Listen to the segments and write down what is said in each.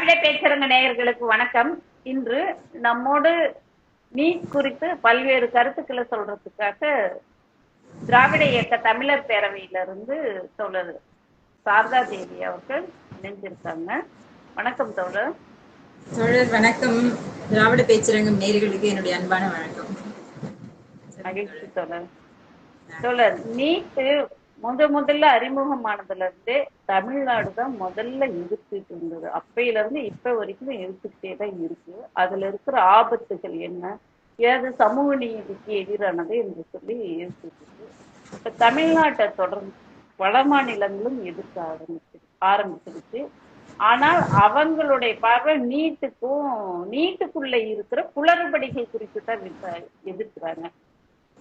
திராவிட பேச்சரங்க நேயர்களுக்கு வணக்கம். இன்று நம்மோடு நீட் குறித்து பல்வேறு கருத்துக்களை சொல்றதுக்காக திராவிட இயக்க தமிழர் பேரவையிலிருந்து தோழர் சாரதா தேவி அவர்கள் இணைஞ்சிருக்காங்க. வணக்கம் தோழர். தோழர் வணக்கம். திராவிட பேச்சரங்கம் நேயர்களுக்கு என்னுடைய அன்பான வணக்கம். மகிழ்ச்சி தோழர். தோழர், நீட்டு முதல்ல அறிமுகமானதுல இருந்தே தமிழ்நாடு தான் முதல்ல எதிர்த்துட்டு இருந்தது. அப்பையில இருந்து இப்ப வரைக்கும் எதிர்த்துக்கிட்டே தான் இருக்கு. அதுல இருக்கிற ஆபத்துகள் என்ன, ஏது சமூக நீதிக்கு எதிரானது என்று சொல்லி எதிர்த்துட்டு இருக்கு. இப்ப தமிழ்நாட்டை தொடர்ந்து வட மாநிலங்களும் எதிர்க்க ஆரம்பிச்சிருச்சு. ஆனால் அவங்களுடைய பார்வை நீட்டுக்குள்ள இருக்கிற குளறுபடிகள் குறித்து தான் எதிர்க்கிறாங்க.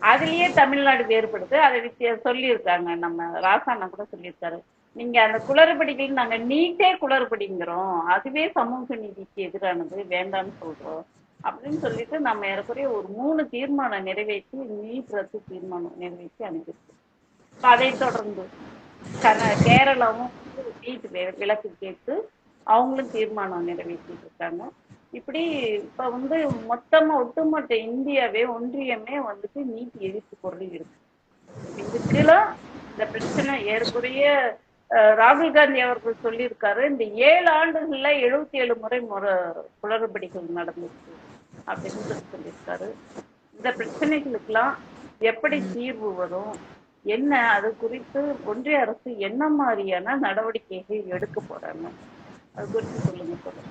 அதுலயே தமிழ்நாடு வேறுபடுது. அதை சொல்லியிருக்காங்க, நம்ம ராசாண்ணா கூட சொல்லியிருக்காரு. நீங்க அந்த குளறுபடிகள் நாங்க நீட்டே குளறுபடிங்கிறோம், அதுவே சமூக நீதிக்கு எதிரானது, வேண்டாம்னு சொல்றோம் அப்படின்னு சொல்லிட்டு நம்ம ஏறக்குறைய ஒரு 3 தீர்மானம் நிறைவேற்றி நீட் ரத்து தீர்மானம் நிறைவேற்றி அனுப்பியிருக்கு. அதை தொடர்ந்து கேரளாவும் நீட் விலக்கு கேட்டு அவங்களும் தீர்மானம் நிறைவேற்றிட்டு இருக்காங்க. இப்படி இப்ப ஒட்டுமொத்த இந்தியாவே ஒன்றியமே நீட் எதிர்ப்பு குரல் இருக்கு. இதுக்கெல்லாம் இந்த பிரச்சனை ஏறக்குறைய ராகுல் காந்தி அவர்கள் சொல்லியிருக்காரு, இந்த 7 ஆண்டுகள்ல 77 முறை குளறுபடிகள் நடந்துச்சு அப்படின்னு சொல்லியிருக்காரு. இந்த பிரச்சனைகளுக்கெல்லாம் எப்படி தீர்வு வரும், என்ன, அது குறித்து ஒன்றிய அரசு என்ன மாதிரியான நடவடிக்கைகள் எடுக்க போறாங்க, அது குறித்து சொல்லுங்க சொல்லுங்க.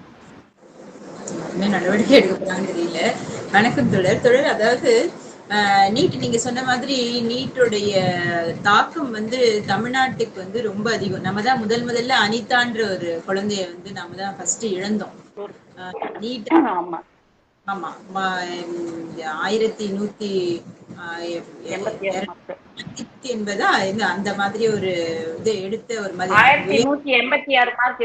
என்ன நடவடிக்கை எடுக்க போறாங்கன்னு தெரியல. வணக்கம் தொடர். அதாவது நீட் நீங்க சொன்ன மாதிரி நீட்டுடைய தாக்கம் தமிழ்நாட்டுக்கு ரொம்ப அதிகம். நம்ம தான் முதல்ல அனிதான்ற ஒரு குழந்தைய நம்ம தான் ஃபர்ஸ்ட் இழந்தோம். நீட் ஆமா 1180 அந்த மாதிரி ஒரு இது எடுத்த ஒரு மாதிரி 1186 மார்க்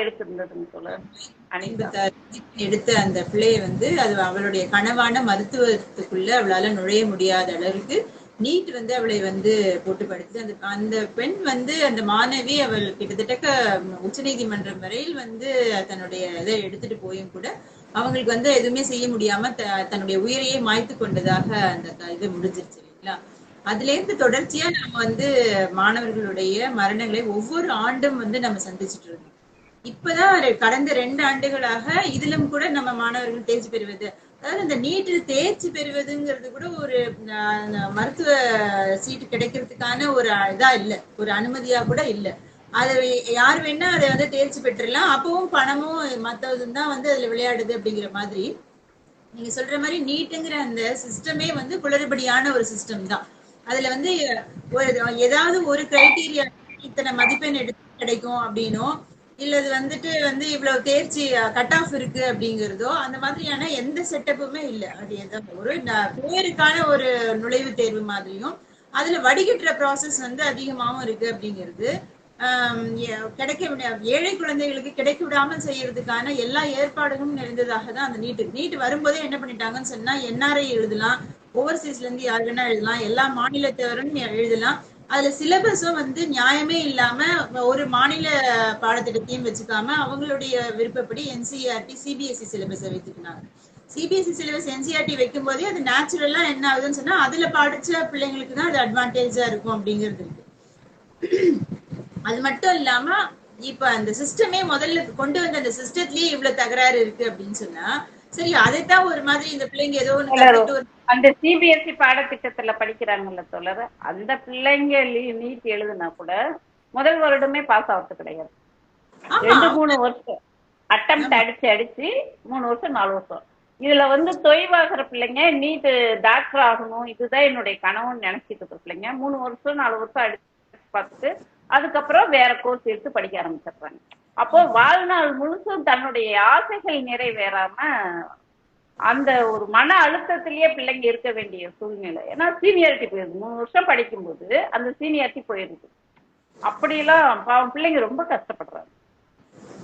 எடுத்த அந்த பிள்ளைய அது அவளுடைய கனவான மருத்துவத்துக்குள்ள அவளால நுழைய முடியாத அளவுக்கு நீட் அவளை போட்டு படித்து அந்த பெண் அந்த மாணவி அவள் கிட்டத்தட்ட உச்ச நீதிமன்றம் வரையில் தன்னுடைய இதை எடுத்துட்டு போயும் கூட அவங்களுக்கு எதுவுமே செய்ய முடியாம தன்னுடைய உயிரையே மாய்த்து கொண்டதாக அந்த இது முடிஞ்சிருச்சு இல்லைங்களா. அதுல இருந்து தொடர்ச்சியா நம்ம மாணவர்களுடைய மரணங்களை ஒவ்வொரு ஆண்டும் நம்ம சந்திச்சுட்டு இருக்கோம். இப்பதான் கடந்த 2 ஆண்டுகளாக இதிலும் கூட நம்ம மாணவர்கள் தேர்ச்சி பெறுவது, அதாவது இந்த நீட்டில் தேர்ச்சி பெறுவதுங்கிறது கூட ஒரு மருத்துவ சீட்டு கிடைக்கிறதுக்கான ஒரு இதா இல்ல, ஒரு அனுமதியா கூட இல்ல. அதை யார் வேணா அதை தேர்ச்சி பெற்றுலாம், அப்பவும் பணமும் மத்ததும் தான் அதுல விளையாடுது அப்படிங்கிற மாதிரி. நீங்க சொல்ற மாதிரி நீட்டுங்கிற அந்த சிஸ்டமே குளறுபடியான ஒரு சிஸ்டம் தான். அதுல ஏதாவது ஒரு கிரைட்டீரியா இத்தனை மதிப்பெண் எடுத்து கிடைக்கும் அப்படின்னோ, இல்லது இவ்வளவு தேர்ச்சி கட் ஆஃப் இருக்கு அப்படிங்கிறதோ அந்த மாதிரியான எந்த செட்டப்புமே இல்லை. அது ஒரு பேருக்கான ஒரு நுழைவுத் தேர்வு மாதிரியும் அதுல வடிகட்டுற ப்ராசஸ் அதிகமாகவும் இருக்கு அப்படிங்கிறது. ஏழை குழந்தைகளுக்கு கிடைக்க விடாமல் செய்யறதுக்கான எல்லா ஏற்பாடுகளும் நிறைந்ததாக தான் அந்த நீட் வரும்போதே என்ன பண்ணிட்டாங்கன்னு சொன்னா, என்ஆர்ஐ எழுதலாம், ஓவர்சீஸ்ல இருந்து யார் வேணா எழுதலாம், எல்லா மாநிலத்தவரும் எழுதலாம். அதுல சிலபஸும் நியாயமே இல்லாம ஒரு மாநில பாடத்திட்டத்தையும் வச்சுக்காம அவங்களுடைய விருப்பப்படி என்சிஆர்டி சிபிஎஸ்இ சிலபஸை வைத்துக்கினாங்க. சிபிஎஸ்இ சிலபஸ் என்சிஆர்டி வைக்கும் போதே அது நேச்சுரலா என்ன ஆகுதுன்னு சொன்னா அதுல படிச்ச பிள்ளைங்களுக்கு தான் அது அட்வான்டேஜா இருக்கும் அப்படிங்கிறது இருக்கு. அது மட்டும் இல்லாம இப்ப அந்த சிஸ்டமே முதல்ல கொண்டு வந்த அந்த சிஸ்டத்திலேயே இவ்வளவு தகராறு இருக்கு அப்படின்னு சொன்னா, சரி அதைத்தான் ஒரு மாதிரி இந்த பிள்ளைங்க ஏதோ ஒண்ணு அந்த சிபிஎஸ்இ பாடத்திட்டத்துல படிக்கிறாங்கல்ல தோழர், அந்த பிள்ளைங்க நீட் எழுதுனா கூட முதல் வருடமே பாஸ் ஆகிறது கிடையாது. 2-3 வருஷம் அட்டம்ப்ட் அடிச்சு 3 வருஷம் 4 வருஷம். இதுல தொய்வாகிற பிள்ளைங்க நீட் டாக்டர் ஆகணும், இதுதான் என்னுடைய கனவுன்னு நினைச்சிட்டு இருக்க பிள்ளைங்க 3 வருஷம் 4 வருஷம் அடிச்சு பார்த்துட்டு அதுக்கப்புறம் வேற கோர்ஸ் எடுத்து படிக்க ஆரம்பிச்சிடுறாங்க. அப்போ வாழ்நாள் முழுசும் தன்னுடைய ஆசைகள் நிறைவேறாம அந்த ஒரு மன அழுத்தத்திலேயே பிள்ளைங்க இருக்க வேண்டிய சூழ்நிலை. ஏன்னா சீனியாரிட்டி போயிருது, 3 வருஷம் படிக்கும்போது அந்த சீனியாரிட்டி போயிருது. அப்படியெல்லாம் பாவம் பிள்ளைங்க ரொம்ப கஷ்டப்படுறாங்க.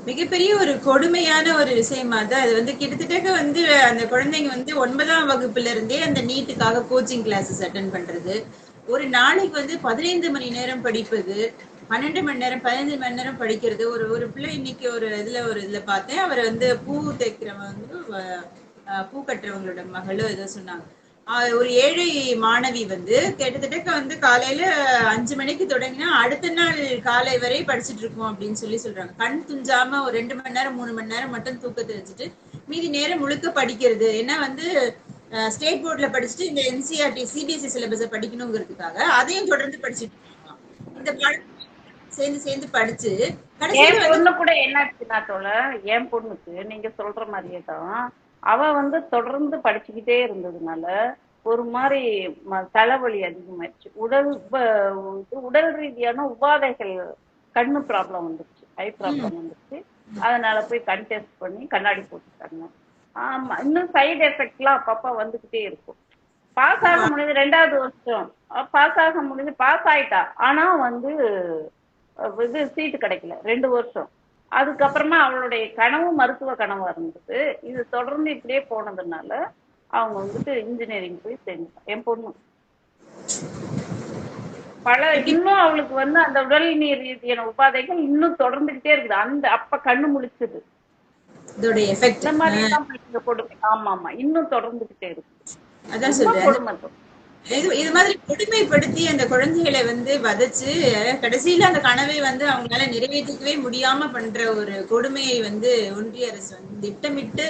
மிகப்பெரிய ஒரு கொடுமையான ஒரு விஷயமா தான் அது கிட்டத்தட்ட அந்த குழந்தைங்க 9ஆம் வகுப்புல இருந்தே அந்த நீட்டுக்காக கோச்சிங் கிளாஸஸ் அட்டென்ட் பண்றது, ஒரு நாளைக்கு 15 மணி நேரம் படிப்பது, 12 மணி நேரம் 15 மணி நேரம் படிக்கிறது. ஒரு ஒரு பிள்ளை இன்னைக்கு ஒரு இதுல பார்த்தேன். அவர் வந்து பூ தைக்கிறவங்க, பூ கட்டுறவங்களோட மகளோ ஏதோ சொன்னாங்க. ஒரு ஏழை மாணவி வந்து கிட்டத்தட்ட வந்து காலையில 5 மணிக்கு தொடங்கினா அடுத்த நாள் காலை வரை படிச்சுட்டு இருக்கோம் அப்படின்னு சொல்றாங்க. கண் துஞ்சாம ஒரு 2 மணி நேரம் 3 மணி நேரம் மட்டும் தூக்கத்தை வச்சுட்டு மீதி நேரம் முழுக்க படிக்கிறது. ஏன்னா வந்து ஸ்டேட் போர்ட்ல படிச்சுட்டு இந்த என்சிஆர்டி சிபிஎஸ்இ சிலபஸை படிக்கணுங்கிறதுக்காக அதையும் தொடர்ந்து படிச்சுட்டு இருக்காங்க. இந்த பாடம் சேர்ந்து சேர்ந்து படிச்சு கடைசியில என் வந்து பொண்ணு கூட என்னாச்சுன்னா என் பொண்ணுக்கு நீங்க சொல்ற மாதிரியே தான் அவ வந்து தொடர்ந்து படிச்சுக்கிட்டே இருந்ததுனால ஒரு மாதிரி தலைவலி அதிகமாயிடுச்சு. உடல் ரீதியான உபாதைகள், கண்ணு ப்ராப்ளம் வந்துருச்சு, ஐ ப்ராப்ளம் வந்துருச்சு. அதனால போய் கண் டெஸ்ட் பண்ணி கண்ணாடி போட்டுட்டாங்க. ஆமா, இன்னும் சைடு எஃபெக்ட்லாம் அப்பப்ப வந்துகிட்டே இருக்கும். பாஸ் ஆக முடிஞ்சு 2வது வருஷம் பாஸ் ஆக முடிஞ்சு பாஸ் ஆயிட்டா. ஆனா வந்து இது சீட்டு கிடைக்கல 2 வருஷம். அதுக்கப்புறமா அவளுடைய கனவு மருத்துவ கனவா இருந்தது. இது தொடர்ந்து இப்படியே போனதுனால அவங்க வந்துட்டு இன்ஜினியரிங் போய் சேர்ந்துட்டான் என் பொண்ணு. இன்னும் அவளுக்கு வந்து அந்த உடல் நீர் ரீதியான உபாதைகள் இன்னும் தொடர்ந்துகிட்டே இருக்குது. அப்ப கண்ணு முழிச்சது இந்த மாதிரி எல்லாம் கொடுமை. ஆமா ஆமா, இன்னும் தொடர்ந்துகிட்டே இருக்கு. அதான் சொல்றேன். இது மாதிரி கொடுமைப்படுத்தி அந்த குழந்தைகளை வந்து வதைச்சு கடைசியில அந்த கனவை வந்து அவங்களால நிறைவேற்றிக்கவே முடியாம பண்ற ஒரு கொடுமையை வந்து ஒன்றிய அரசு வந்து திட்டமிட்டு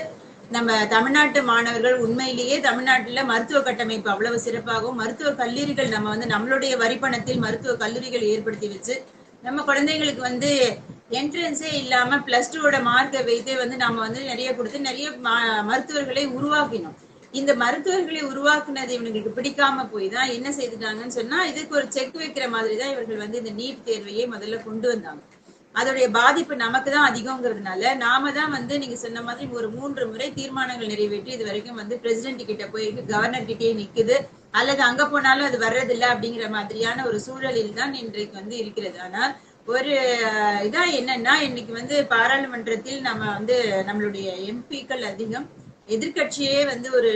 நம்ம தமிழ்நாட்டு மாணவர்கள் உண்மையிலேயே தமிழ்நாட்டுல மருத்துவ கட்டமைப்பு அவ்வளவு சிறப்பாகவும் மருத்துவ கல்லூரிகள் நம்ம வந்து நம்மளுடைய வரிப்பணத்தில் மருத்துவ கல்லூரிகள் ஏற்படுத்தி வச்சு நம்ம குழந்தைங்களுக்கு வந்து என்ட்ரன்ஸே இல்லாம +2 மார்க்கை வைத்தே வந்து நம்ம வந்து நிறைய கொடுத்து நிறைய மருத்துவர்களை உருவாக்கினோம். இந்த மருத்துவர்களை உருவாக்குனது இவங்களுக்கு பிடிக்காம போய் தான் என்ன செய்துட்டாங்கன்னு சொன்னா இதுக்கு ஒரு செக் வைக்கிற மாதிரி தான் இவர்கள் வந்து இந்த நீட் தேர்வையே முதல்ல கொண்டு வந்தாங்க. அதோடைய பாதிப்பு நமக்கு தான் அதிகங்கிறதுனால நாம தான் வந்து நீங்க சொன்ன மாதிரி ஒரு 3 முறை தீர்மானங்கள் நிறைவேற்றி இது வரைக்கும் வந்து பிரசிடென்ட் கிட்ட போய் கவர்னர் கிட்டே நிக்குது, அல்லது அங்க போனாலும் அது வர்றதில்லை அப்படிங்கிற மாதிரியான ஒரு சூழலில் தான் இன்றைக்கு வந்து இருக்கிறது. ஆனால் ஒரு இதா என்னன்னா இன்னைக்கு வந்து பாராளுமன்றத்தில் நம்ம வந்து நம்மளுடைய எம்பிக்கள் அதிகம், எதிர்கட்சியே வந்து ஒரு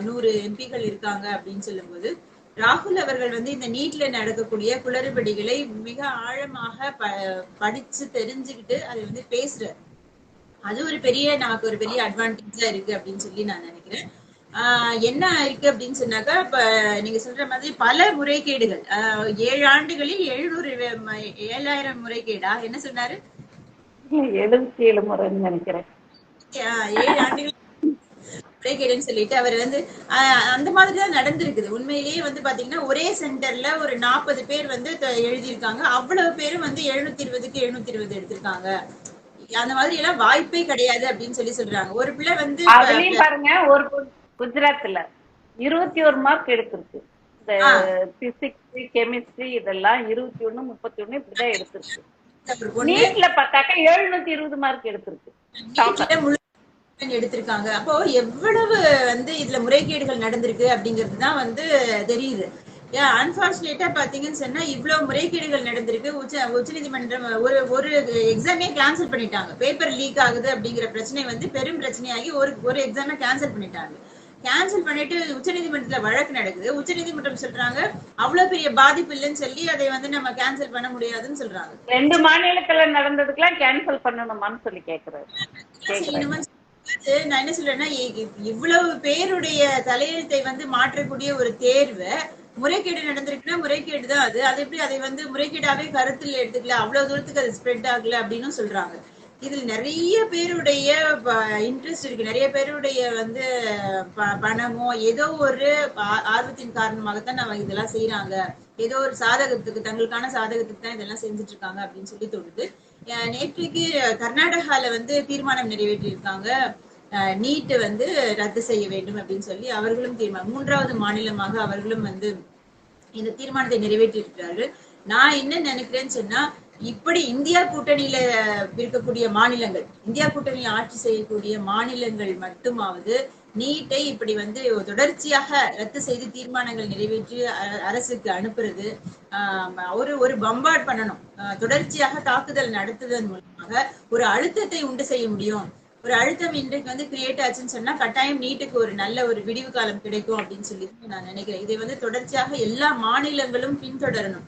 100 எம்பிக்கள் இருக்காங்க அப்படின்னு சொல்லும்போது ராகுல் அவர்கள் வந்து இந்த நீட்ல நடக்கக்கூடிய குளறுபடிகளை மிக ஆழமாக படிச்சு தெரிஞ்சுக்கிட்டு அதை வந்து பேசுறாரு. அது ஒரு நமக்கு ஒரு பெரிய அட்வான்டேஜா இருக்கு அப்படின்னு சொல்லி நான் நினைக்கிறேன். என்ன இருக்கு அப்படின்னு சொன்னாக்கா இப்ப நீங்க சொல்ற மாதிரி பல முறைகேடுகள் 7 ஆண்டுகளில் 7,000 முறைகேடா என்ன சொன்னாரு? 77 முறைன்னு நினைக்கிறேன். 7 ஆண்டுகள் முறைகேடுன்னு சொல்லிட்டு அவர் வந்து அந்த மாதிரிதான் நடந்திருக்குது. உண்மையிலேயே வந்து பாத்தீங்கன்னா ஒரே சென்டர்ல ஒரு 40 பேர் வந்து எழுதியிருக்காங்க. அவ்வளவு பேரும் வந்து 720க்கு 720 எடுத்திருக்காங்க. அந்த மாதிரி எல்லாம் வாய்ப்பே கிடையாது அப்படின்னு சொல்றாங்க. ஒரு பிள்ளை வந்து பாருங்க, ஒரு குஜராத்ல 21 மார்க் எடுத்திருக்கு. இந்த பிசிக்ஸ் கெமிஸ்ட்ரி இதெல்லாம் 21 31 இப்படிதான் எடுத்திருக்கு. நீட்ல பார்த்தாக்க 720 மார்க் எடுத்திருக்கு. எடுத்திருக்காங்க. அப்போ எவ்வளவு வந்து இதுல முறைகேடுகள் நடந்திருக்கு அப்படிங்கிறதுதான் வந்து தெரியுது. அன்பார்ச்சுனேட்டா பாத்தீங்கன்னு சொன்னா இவ்வளவு முறைகேடுகள் நடந்திருக்கு. உச்சநீதிமன்றம் ஒரு எக்ஸாமே கேன்சல் பண்ணிட்டாங்க. பேப்பர் லீக் ஆகுது அப்படிங்கிற பிரச்சனை வந்து பெரும் பிரச்சனையாகி ஒரு எக்ஸாமை கேன்சல் பண்ணிட்டாங்க. கேன்சல் பண்ணிட்டு உச்சநீதிமன்றத்துல வழக்கு நடக்குது. உச்சநீதிமன்றம் சொல்றாங்க அவ்வளவு பெரிய பாதிப்பு இல்லைன்னு சொல்லி அதை வந்து நம்ம கேன்சல் பண்ண முடியாதுன்னு சொல்றாங்க. 2 மாநிலத்துல நடந்ததுக்கெல்லாம் கேன்சல் பண்ணணுமான்னு சொல்லி கேக்குறாரு. நான் என்ன சொல்றேன்னா இவ்வளவு பேருடைய தலையெழுத்தை வந்து மாற்றக்கூடிய ஒரு தேர்வை முறைகேடு நடந்திருக்குன்னா முறைகேடு தான் அது. அது எப்படி அதை வந்து முறைகேடாவே கருத்தில் எடுத்துக்கல, அவ்வளவு தூரத்துக்கு அது ஸ்ப்ரெட் ஆகல அப்படின்னு சொல்றாங்க. இதில் நிறைய பேருடைய இன்ட்ரெஸ்ட் இருக்கு, நிறைய பேருடைய வந்து பணமோ ஏதோ ஒரு ஆர்வத்தின் காரணமாகத்தான் நம்ம இதெல்லாம் செய்யறாங்க, ஏதோ ஒரு சாதகத்துக்கு தங்களுக்கான சாதகத்துக்கு தான் இதெல்லாம் செஞ்சுட்டு இருக்காங்க அப்படின்னு சொல்லி தோணுது. நேற்றைக்கு கர்நாடகால வந்து தீர்மானம் நிறைவேற்றி இருக்காங்க, நீட் வந்து ரத்து செய்ய வேண்டும் அப்படின்னு சொல்லி அவர்களும் தீர்மானம், 3வது மாநிலமாக அவர்களும் வந்து இந்த தீர்மானத்தை நிறைவேற்றி இருக்கிறார்கள். நான் என்ன நினைக்கிறேன்னு சொன்னா இப்படி இந்தியா கூட்டணியில இருக்கக்கூடிய மாநிலங்கள், இந்தியா கூட்டணியை ஆட்சி செய்யக்கூடிய மாநிலங்கள் மட்டுமாவது நீட்டை இப்படி வந்து தொடர்ச்சியாக ரத்து செய்து தீர்மானங்கள் நிறைவேற்றி அரசுக்கு அனுப்புறது ஒரு பம்பார்ட் பண்ணணும். தொடர்ச்சியாக தாக்குதல் நடத்துவதன் மூலமாக ஒரு அழுத்தத்தை உண்டு செய்ய முடியும். ஒரு அழுத்தம் இன்றைக்கு வந்து கிரியேட் ஆச்சுன்னு சொன்னா கட்டாயம் நீட்டுக்கு ஒரு நல்ல ஒரு விடிவு காலம் கிடைக்கும் அப்படின்னு சொல்லி நான் நினைக்கிறேன். இதை வந்து தொடர்ச்சியாக எல்லா மாநிலங்களும் பின்தொடரணும்.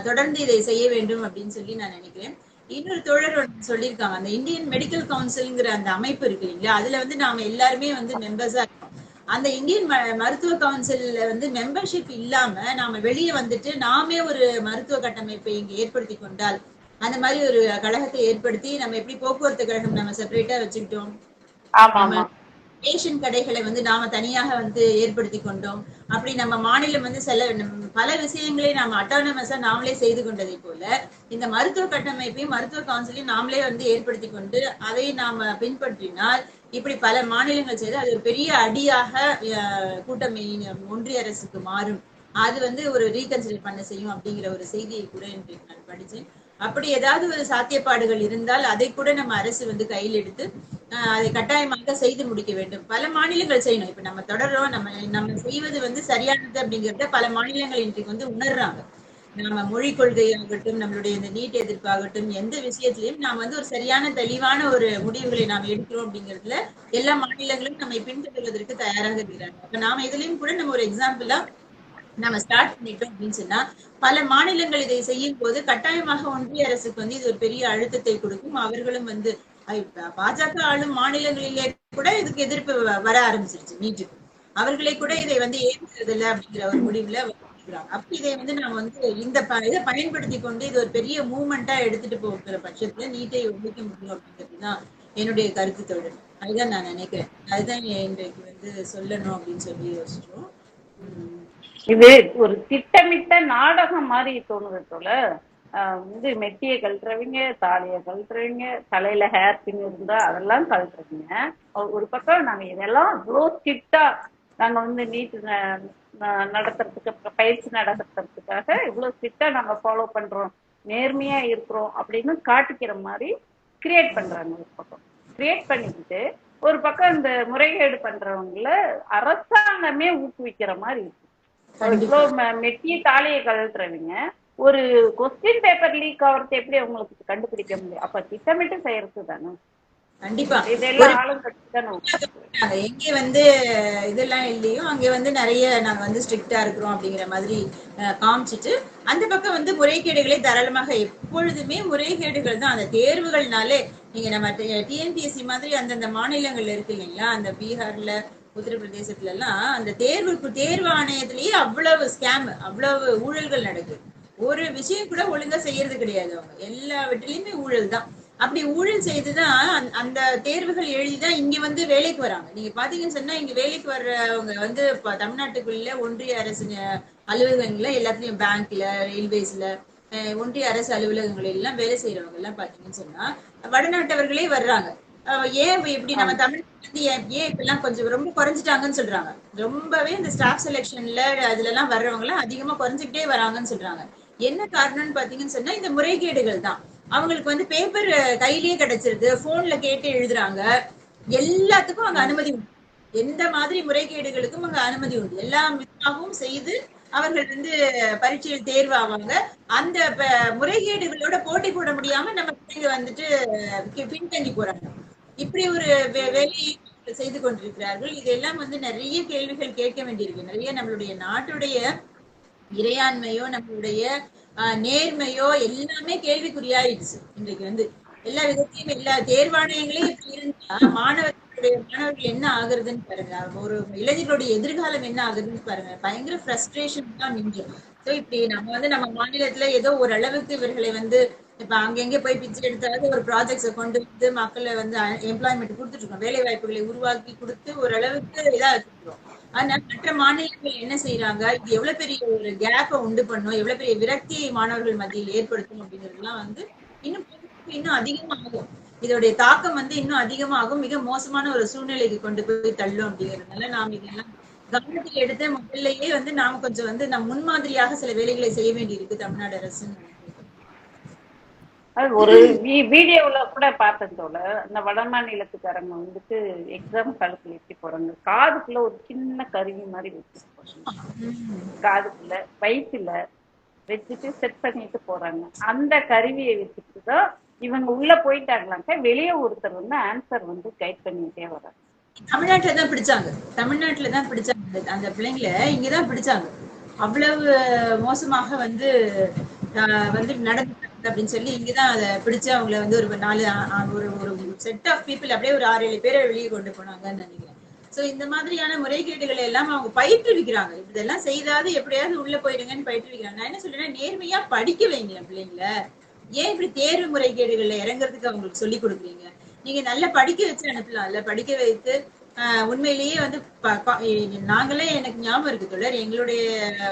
தொடர்ந்து இதை செய்ய வேண்டும் அப்படின்னு சொல்லி நான் நினைக்கிறேன். இன்னொரு தோழர் சொல்லியிருக்காங்க, அந்த இந்தியன் மெடிக்கல் கவுன்சில்ங்கிற அந்த அமைப்பு இருக்கு இல்லைங்களா, அதுல வந்து நாம எல்லாருமே வந்து மெம்பர்ஸா இருக்கோம். அந்த இந்தியன் மருத்துவ கவுன்சில்ல வந்து மெம்பர்ஷிப் இல்லாம நாம வெளியே வந்துட்டு நாமே ஒரு மருத்துவ கட்டமைப்பை இங்க ஏற்படுத்தி கொண்டால், அந்த மாதிரி ஒரு கழகத்தை ஏற்படுத்தி நம்ம எப்படி போக்குவரத்து கழகம் நம்ம செப்பரேட்டா வச்சுக்கிட்டோம், ஆமா நம்ம ஆமா. ரேஷன் கடைகளை வந்து நாம தனியாக வந்து ஏற்படுத்தி கொண்டோம். அப்படி நம்ம மாநிலம் வந்து பல விஷயங்களை நாம அட்டானமஸா நாமளே செய்து கொண்டதை போல இந்த மருத்துவ கட்டமைப்பையும் மருத்துவ கவுன்சிலையும் நாமளே வந்து ஏற்படுத்தி கொண்டு அதை நாம பின்பற்றினால் இப்படி பல மாநிலங்கள் செய்து அது ஒரு பெரிய அடியாக கூட்டமை ஒன்றிய அரசுக்கு மாறும். அது வந்து ஒரு ரீகன்சிடர் பண்ண செய்யும் அப்படிங்கிற ஒரு செய்தியை கூட இன்றைக்கு நான் படிச்சேன். அப்படி ஏதாவது ஒரு சாத்தியப்பாடுகள் இருந்தால் அதை கூட நம்ம அரசு வந்து கையில் எடுத்து அதை கட்டாயமாக செய்து முடிக்க வேண்டும். பல மாநிலங்கள் செய்யணும். இப்ப நம்ம தொடர்றோம், நம்ம நம்ம செய்வது வந்து சரியானது அப்படிங்கிறத பல மாநிலங்கள் இன்றைக்கு வந்து உணர்றாங்க. நம்ம மொழி கொள்கையாகட்டும், நம்மளுடைய இந்த நீட் எதிர்ப்பாகட்டும், எந்த விஷயத்திலையும் நாம் வந்து ஒரு சரியான தெளிவான ஒரு முடிவுகளை நாம் எடுக்கிறோம் அப்படிங்கிறதுல எல்லா மாநிலங்களும் நம்மை பின்தொடர்வதற்கு தயாராக இருக்கிறாங்க. அப்ப நாம இதுலயும் கூட நம்ம ஒரு எக்ஸாம்பிளா நம்ம ஸ்டார்ட் பண்ணிட்டோம் அப்படின்னு சொன்னா பல மாநிலங்கள் இதை செய்யும் போது கட்டாயமாக ஒன்றிய அரசுக்கு வந்து இது ஒரு பெரிய அழுத்தத்தை கொடுக்கும். அவர்களும் வந்து பாஜக ஆளும் மாநிலங்களிலே கூட இதுக்கு எதிர்ப்பு வர ஆரம்பிச்சிருச்சு நீட்டுக்கு. அவர்களை கூட இதை வந்து ஏற்கிறது இல்லை அப்படிங்கிற ஒரு முடிவுல அப்ப இதை வந்து நாம வந்து இந்த இதை பயன்படுத்தி கொண்டு இது ஒரு பெரிய மூவ்மெண்டா எடுத்துட்டு போகிற பட்சத்துல நீட்டை ஒழிக்க முடியும் அப்படிங்கிறதுதான் என்னுடைய கருத்து தோழர். அதுதான் நான் நினைக்கிறேன். அதுதான் இன்றைக்கு வந்து சொல்லணும் அப்படின்னு சொல்லி யோசிச்சோம். இது ஒரு திட்டமிட்ட நாடகம் மாதிரி தோணுது போல. வந்து மெட்டியை கழட்டுறவங்க, தாலியை கழட்டுறவங்க, தலையில ஹேர் பின் இருந்தா அதெல்லாம் கழட்டுறவங்க. ஒரு பக்கம் நாங்க இதெல்லாம் இவ்வளோ ஸ்ட்ரிக்டா நாங்க வந்து நீட் நடத்துறதுக்கு பயிற்சி நடத்துறதுக்காக இவ்வளவு ஸ்ட்ரிக்டா நாங்க ஃபாலோ பண்றோம், நேர்மையா இருக்கிறோம் அப்படின்னு காட்டிக்கிற மாதிரி கிரியேட் பண்றாங்க. ஒரு பக்கம் கிரியேட் பண்ணிக்கிட்டு ஒரு பக்கம் இந்த முறைகேடு பண்றவங்கள அரசாங்கமே ஊக்குவிக்கிற மாதிரி இருக்கு. இவ்வளவு மெட்டிய தாலியை கழட்டுறவங்க ஒரு கொஸ்டின் பேப்பர் லீக் ஆகிறது எப்படி அவங்களுக்கு கண்டுபிடிக்க முடியும்? அப்ப திட்டமிட்டு செய்யறது தானே. கண்டிப்பா இதெல்லாம் ஆளுங்கட்சி தானே. எங்கே வந்து இதெல்லாம் இல்லையோ அங்க வந்து நிறைய நாங்க வந்து ஸ்ட்ரிக்டா இருக்கிறோம் அப்படிங்கிற மாதிரி காமிச்சிட்டு அந்த பக்கம் வந்து முறைகேடுகளை தாராளமாக எப்பொழுதுமே முறைகேடுகள் தான். அந்த தேர்வுகள்னாலே நீங்க நம்ம டிஎன்பிஎஸ்சி மாதிரி அந்தந்த மாநிலங்கள்ல இருக்கு இல்லைங்களா, அந்த பீகார்ல உத்தரப்பிரதேசத்துல எல்லாம் அந்த தேர்வு ஆணையத்திலேயே அவ்வளவு ஸ்கேம், அவ்வளவு ஊழல்கள் நடக்குது. ஒரு விஷயம் கூட ஒழுங்கா செய்யறது கிடையாது. அவங்க எல்லாவற்றிலையுமே ஊழல் தான். அப்படி ஊழல் செய்துதான் அந்த தேர்வுகள் எழுதிதான் இங்க வந்து வேலைக்கு வராங்க. நீங்க பாத்தீங்கன்னு சொன்னா இங்க வேலைக்கு வர்றவங்க வந்து தமிழ்நாட்டுக்குள்ள ஒன்றிய அரசு அலுவலகங்கள்ல எல்லாத்துலயும் பேங்க்ல, ரயில்வேஸ்ல, ஒன்றிய அரசு அலுவலகங்கள் எல்லாம் வேலை செய்யறவங்க எல்லாம் பாத்தீங்கன்னு சொன்னா வடநாட்டவர்களே வர்றாங்க. ஏன் இப்படி நம்ம தமிழ் ஏன் இப்பெல்லாம் கொஞ்சம் ரொம்ப குறைஞ்சிட்டாங்கன்னு சொல்றாங்க. ரொம்பவே இந்த ஸ்டாஃப் செலெக்ஷன்ல அதுல எல்லாம் வர்றவங்க எல்லாம் அதிகமா குறைஞ்சிக்கிட்டே வராங்கன்னு சொல்றாங்க. என்ன காரணம்னு பாத்தீங்கன்னு சொன்னா இந்த முறைகேடுகள் தான். அவங்களுக்கு வந்து பேப்பர் கையிலேயே கிடைச்சிருது, போன்ல கேட்டு எழுதுறாங்க. எல்லாத்துக்கும் அங்க அனுமதி உண்டு. எந்த மாதிரி முறைகேடுகளுக்கும் அங்க அனுமதி உண்டு. எல்லா விதமாகவும் செய்து அவர்கள் வந்து பரீட்சையில் தேர்வு ஆவாங்க. அந்த முறைகேடுகளோட போட்டி போட முடியாம நம்ம பிள்ளைங்க வந்துட்டு பின்தங்கி போறாங்க. இப்படி ஒரு வேலையை செய்து கொண்டிருக்கிறார்கள். இதெல்லாம் வந்து நிறைய கேள்விகள் கேட்க வேண்டியிருக்கு. நிறைய நம்மளுடைய நாட்டுடைய இறையாண்மையோ நம்மளுடைய நேர்மையோ எல்லாமே கேள்விக்குறியாயிடுச்சு. இன்றைக்கு வந்து எல்லா விதத்தையும் எல்லா தேர்வாணையங்களையும் இப்படி இருந்தா மாணவர்கள் என்ன ஆகுறதுன்னு பாருங்க. ஒரு இளைஞர்களுடைய எதிர்காலம் என்ன ஆகுதுன்னு பாருங்க. பயங்கர ஃப்ரஸ்ட்ரேஷன் தான் மிஞ்சும். சோ இப்படி நம்ம வந்து நம்ம மாநிலத்துல ஏதோ ஓரளவுக்கு இவர்களை வந்து இப்ப அங்கங்க போய் பிச்சை எடுத்தாவது ஒரு ப்ராஜெக்ட்ஸை கொண்டு வந்து மக்களை வந்து எம்ப்ளாய்மெண்ட் கொடுத்துட்டு இருக்கோம், வேலை வாய்ப்புகளை உருவாக்கி கொடுத்து ஓரளவுக்கு இதா வச்சிருக்கோம். ஆனா மற்ற மாநிலங்கள் என்ன செய்யறாங்க, இது எவ்வளவு பெரிய ஒரு கேப்பை உண்டு பண்ணும், எவ்வளவு பெரிய விரக்தியை மாணவர்கள் மத்தியில் ஏற்படுத்தும் அப்படிங்கிறதுலாம் வந்து இன்னும் இன்னும் அதிகமாகும். இதோடைய தாக்கம் வந்து இன்னும் அதிகமாகும், மிக மோசமான ஒரு சூழ்நிலைக்கு கொண்டு போய் தள்ளும். அப்படிங்கிறதுனால நாம் இதெல்லாம் கவனத்தில் எடுத்து முதல்லயே வந்து நாம கொஞ்சம் வந்து நம் முன்மாதிரியாக சில வேலைகளை செய்ய வேண்டி இருக்கு தமிழ்நாடு அரசு. அது ஒரு வீடியோல கூட பார்த்தேன் தோல. அந்த வட மாநிலத்துக்காரங்க வந்துட்டு எக்ஸாம் காலத்துல எப்படி போறாங்க, காதுக்குள்ள ஒரு சின்ன கருவி மாதிரி வச்சுட்டு போறாங்க. காதுக்குள்ள வயிற்றுல வச்சுட்டு செட் பண்ணிட்டு போறாங்க. அந்த கருவியை வச்சுட்டுதான் இவங்க உள்ள போயிட்டாங்களாக்க வெளியே ஒருத்தர் வந்து ஆன்சர் வந்து கைட் பண்ணிட்டே வர்றாங்க. தமிழ்நாட்டுலதான் பிடிச்சாங்க. தமிழ்நாட்டுலதான் பிடிச்சாங்க அந்த பிள்ளைங்களை இங்கதான் பிடிச்சாங்க. அவ்வளவு மோசமாக வந்து வந்து நடந்து அப்படின்னு சொல்லி இங்கதான் அதை பிடிச்சு அவங்கள வந்து ஒரு 4 ஒரு ஒரு செட் ஆஃப் பீப்புள் அப்படியே ஒரு 6-7 பேரை வெளியே கொண்டு போனாங்கன்னு நினைக்கிறேன். சோ இந்த மாதிரியான முறைகேடுகளை எல்லாம் அவங்க பயிற்றுவிக்கிறாங்க. இதெல்லாம் செய்தாது எப்படியாவது உள்ள போயிடுங்கன்னு பயிற்றுவிக்கிறாங்க. நான் என்ன சொல்றேன்னா, நேர்மையா படிக்க வைங்க பிள்ளைங்கள. ஏன் இப்படி தேர்வு முறைகேடுகள்ல இறங்குறதுக்கு அவங்களுக்கு சொல்லி கொடுக்குறீங்க? நீங்க நல்லா படிக்க வச்சு அனுப்பலாம்ல. படிக்க வைத்து உண்மையிலேயே வந்து நாங்களே எனக்கு ஞாபகம் இருக்கு தொடர். எங்களுடைய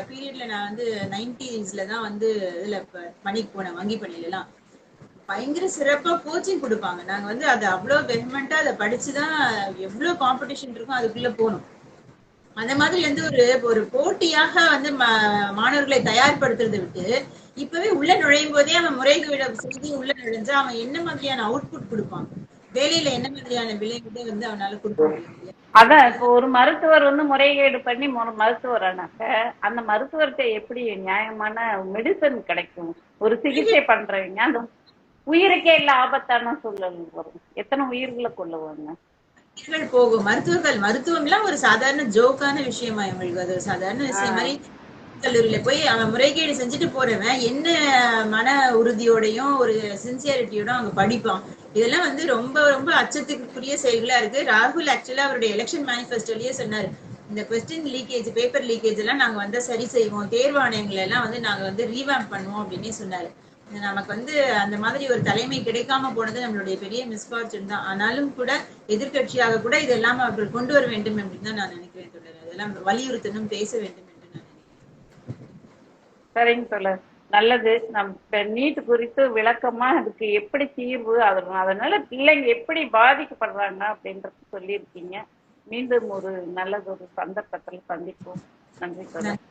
பீரியட்ல நான் வந்து 90ஸ்ல தான் வந்து இதுல பணிக்கு போனேன், வங்கி பணியில எல்லாம். பயங்கர சிறப்பா கோச்சிங் கொடுப்பாங்க. நாங்க வந்து அதை அவ்வளவு வெஹ்மெண்டா அதை படிச்சுதான் எவ்வளவு காம்படிஷன் இருக்கும் அதுக்குள்ள போகணும். அந்த மாதிரி வந்து ஒரு ஒரு போட்டியாக வந்து மாணவர்களை தயார்படுத்துறதை விட்டு இப்பவே உள்ள நுழையும் போதே அவன் முறைகேடு செய்து உள்ள நுழைஞ்சா அவன் என்ன மாதிரியான அவுட்புட் கொடுப்பான், வேலையில என்ன மாதிரியான விளைவுகளை வந்து அவனால கொடுக்க முடியும். அதான் இப்போ ஒரு மருத்துவர் வந்து முறைகேடு பண்ணி மருத்துவரானாக்க அந்த மருத்துவர்கிட்ட எப்படி நியாயமான மெடிசன் கிடைக்கும்? ஒரு சிகிச்சை பண்றவங்க அந்த உயிருக்கே இல்ல ஆபத்தான சூழல் வரும். எத்தனை உயிர்களை கொள்ளுவாங்க. போகும் மருத்துவம் எல்லாம் ஒரு சாதாரண ஜோக்கான விஷயமா இவங்களுக்கு அது சாதாரண விஷயம் மாதிரி. கல்லூரியில போய் அவன் முறைகேடு செஞ்சுட்டு போறவன் என்ன மன உறுதியோடையும் ஒரு சின்சியாரிட்டியோட அங்க படிப்பான். இதெல்லாம் வந்து ரொம்ப ரொம்ப அச்சத்துக்குரிய செயல்களா இருக்கு. ராகுல் ஆக்சுவலா அவருடைய எலெக்ஷன் மேனிஃபெஸ்டோலயே சொன்னாரு, இந்த கொஸ்டின் லீக்கேஜ், பேப்பர் லீக்கேஜ் எல்லாம் நாங்க வந்து சரி செய்வோம், தேர்வாணையங்களை எல்லாம் வந்து நாங்க வந்து ரீவாம்ப் பண்ணுவோம் அப்படின்னு சொன்னாரு. நமக்கு வந்து அந்த மாதிரி ஒரு தலைமை கிடைக்காம போனது நம்மளுடைய பெரிய மிஸ்பார்ச்சூன் தான். ஆனாலும் கூட எதிர்கட்சியாக கூட இதெல்லாம் அவர்கள் கொண்டு வர வேண்டும் அப்படின்னு தான் நான் நினைக்கிறேன் தொடர். அதெல்லாம் வலியுறுத்தணும், பேச வேண்டும் என்று நான் நினைக்கிறேன். சரிங்க தொடர், நல்லது. நம்ம நீட் குறித்து விளக்கமா அதுக்கு எப்படி தீர்வு, அதனால பிள்ளைங்க எப்படி பாதிக்கப்படுறாங்க அப்படின்றது சொல்லியிருக்கீங்க. மீண்டும் ஒரு நல்லதொரு சந்தர்ப்பத்தில் சந்திப்போம். நன்றி தொடர்.